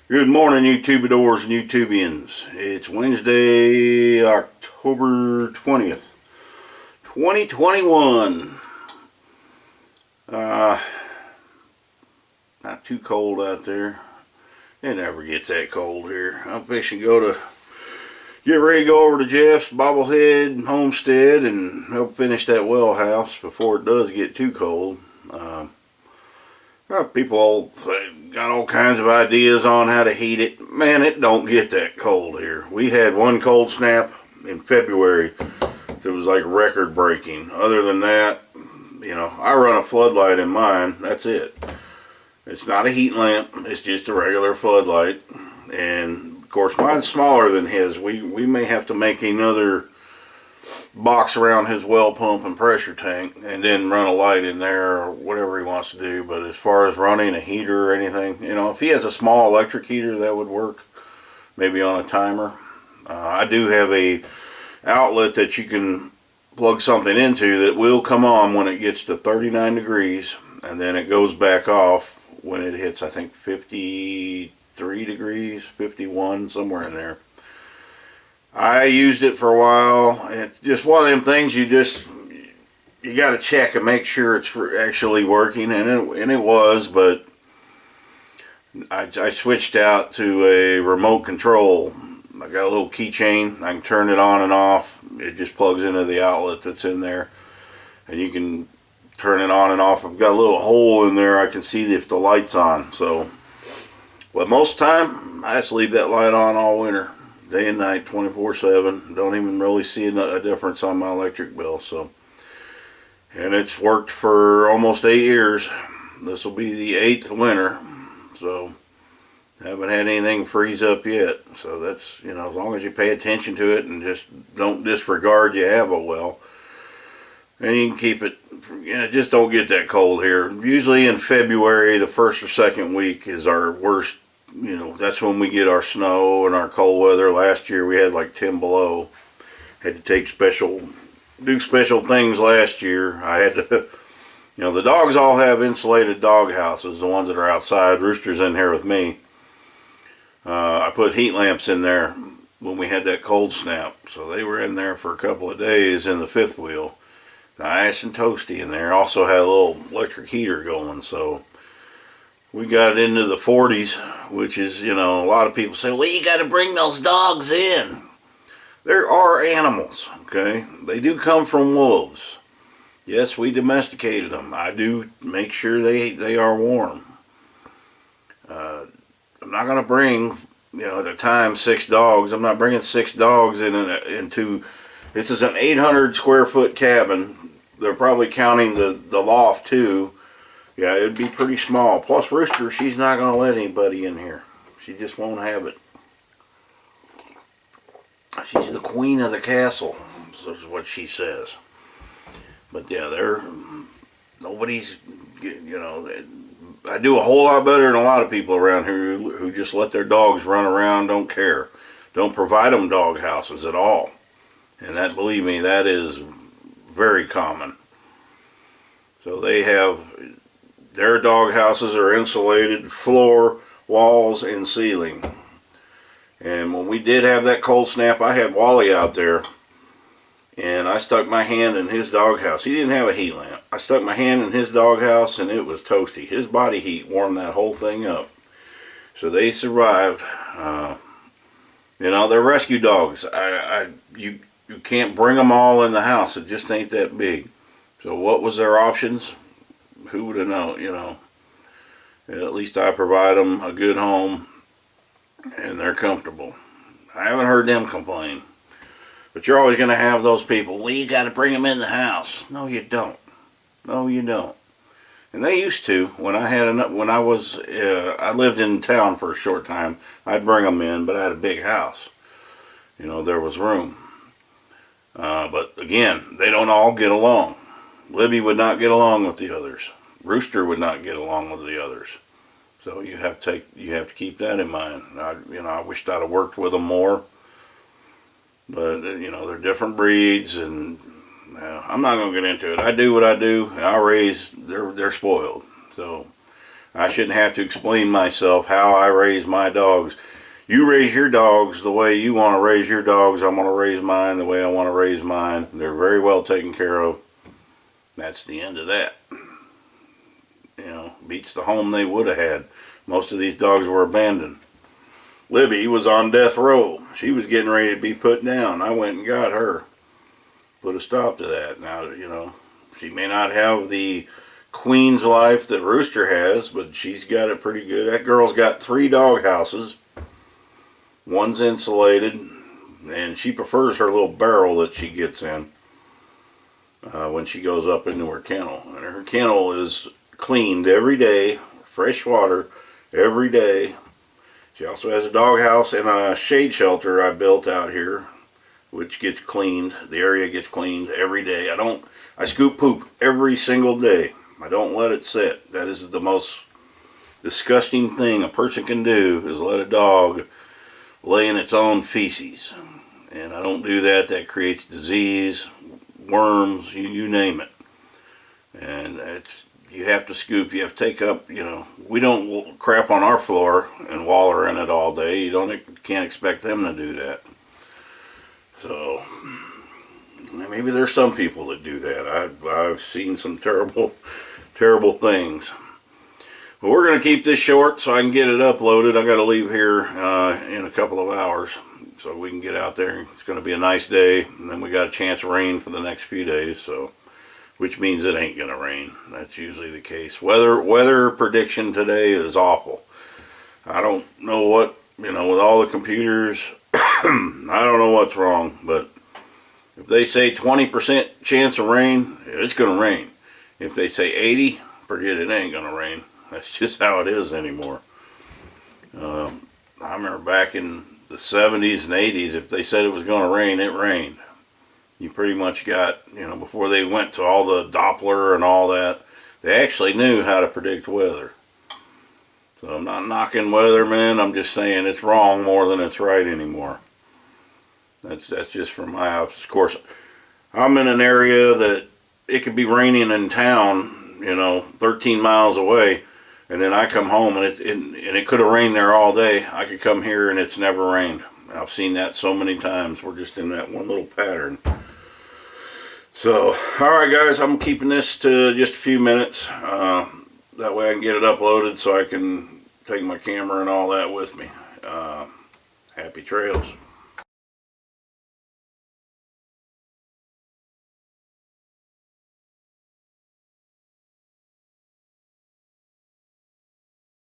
Good morning, YouTubadors and YouTubians. It's Wednesday, October 20th, 2021. Not too cold out there. It never gets that cold here. I'm fixing to get ready to go over to Jeff's Bobblehead Homestead and help finish that well house before it does get too cold. People got all kinds of ideas on how to heat it. Man, it don't get that cold here. We had one cold snap in February that was like record breaking. Other than that, I run a floodlight in mine. That's it. It's not a heat lamp. It's just a regular floodlight. And of course, mine's smaller than his. We may have to make another box around his well pump and pressure tank and then run a light in there or whatever he wants to do. But as far as running a heater or anything, if he has a small electric heater, that would work, maybe on a timer. I do have a outlet that you can plug something into that will come on when it gets to 39 degrees, and then it goes back off when it hits, I think, 53 degrees, 51, somewhere in there. I used it for a while. It's just one of them things you got to check and make sure it's actually working, and it was, but I switched out to a remote control. I got a little keychain. I can turn it on and off. It just plugs into the outlet that's in there, and you can turn it on and off. I've got a little hole in there. I can see if the light's on. So, but most of the time, I just leave that light on all winter. Day and night, 24/7. Don't even really see a difference on my electric bill. So, and it's worked for almost 8 years. This will be the 8th winter. So, haven't had anything freeze up yet. So that's, as long as you pay attention to it and just don't disregard you have a well, and you can keep it. Just don't get that cold here. Usually in February, the first or second week is our worst. That's when we get our snow and our cold weather. Last year we had like 10 below. Had to do special things last year. I had to, the dogs all have insulated dog houses, the ones that are outside. Rooster's in here with me. I put heat lamps in there when we had that cold snap. So they were in there for a couple of days in the fifth wheel. Nice and toasty in there. Also had a little electric heater going, so we got it into the 40s, which is, a lot of people say, well, you got to bring those dogs in. There are animals, okay? They do come from wolves. Yes, we domesticated them. I do make sure they are warm. I'm not going to bring, at the time, 6 dogs. I'm not bringing 6 dogs into, this is an 800 square foot cabin. They're probably counting the loft too. Yeah, it'd be pretty small. Plus, Rooster, she's not going to let anybody in here. She just won't have it. She's the queen of the castle, is what she says. But yeah, nobody's, I do a whole lot better than a lot of people around here who just let their dogs run around, don't care. Don't provide them dog houses at all. And that, believe me, that is very common. So they have, their dog houses are insulated, floor, walls, and ceiling. And when we did have that cold snap, I had Wally out there, and I stuck my hand in his doghouse. He didn't have a heat lamp. I stuck my hand in his doghouse, and it was toasty. His body heat warmed that whole thing up. So they survived. They're rescue dogs. You can't bring them all in the house. It just ain't that big. So what was their options? Who would have known, At least I provide them a good home, and they're comfortable. I haven't heard them complain. But you're always going to have those people, well, you got to bring them in the house. No, you don't. No, you don't. And they used to. I lived in town for a short time, I'd bring them in, but I had a big house. There was room. But again, they don't all get along. Libby would not get along with the others. Rooster would not get along with the others. So you have to keep that in mind. I wished I'd have worked with them more. But they're different breeds, and I'm not going to get into it. I do what I do, and they're spoiled. So I shouldn't have to explain myself how I raise my dogs. You raise your dogs the way you want to raise your dogs. I'm going to raise mine the way I want to raise mine. They're very well taken care of. That's the end of that. You know, beats the home they would have had. Most of these dogs were abandoned. Libby was on death row. She was getting ready to be put down. I went and got her. Put a stop to that. Now, you know, she may not have the queen's life that Rooster has, but she's got it pretty good. That girl's got 3 dog houses. One's insulated, and she prefers her little barrel that she gets in when she goes up into her kennel. And her kennel is cleaned every day, fresh water every day. She also has a dog house and a shade shelter I built out here, which gets cleaned. The area gets cleaned every day. I scoop poop every single day. I don't let it sit. That is the most disgusting thing a person can do, is let a dog lay in its own feces. And I don't do that. That creates disease, worms, you name it. And you have to scoop, you have to take up, you know, we don't crap on our floor and waller in it all day. You can't expect them to do that. So maybe there's some people that do that. I've seen some terrible things. But we're going to keep this short so I can get it uploaded. I got to leave here in a couple of hours so we can get out there. It's going to be a nice day, and then we got a chance of rain for the next few days, so which means it ain't going to rain. That's usually the case. Weather prediction today is awful. I don't know what, you know, with all the computers, I don't know what's wrong, but if they say 20% chance of rain, it's going to rain. If they say 80, forget it, ain't going to rain. That's just how it is anymore. I remember back in the 70s and 80s, if they said it was going to rain, it rained. You pretty much got, you know, before they went to all the Doppler and all that, they actually knew how to predict weather. So I'm not knocking weathermen, I'm just saying it's wrong more than it's right anymore. That's just from my house. Of course, I'm in an area that it could be raining in town, you know, 13 miles away, and then I come home and it could have rained there all day. I could come here and it's never rained. I've seen that so many times. We're just in that one little pattern. So, alright guys, I'm keeping this to just a few minutes. That way I can get it uploaded so I can take my camera and all that with me. Happy trails.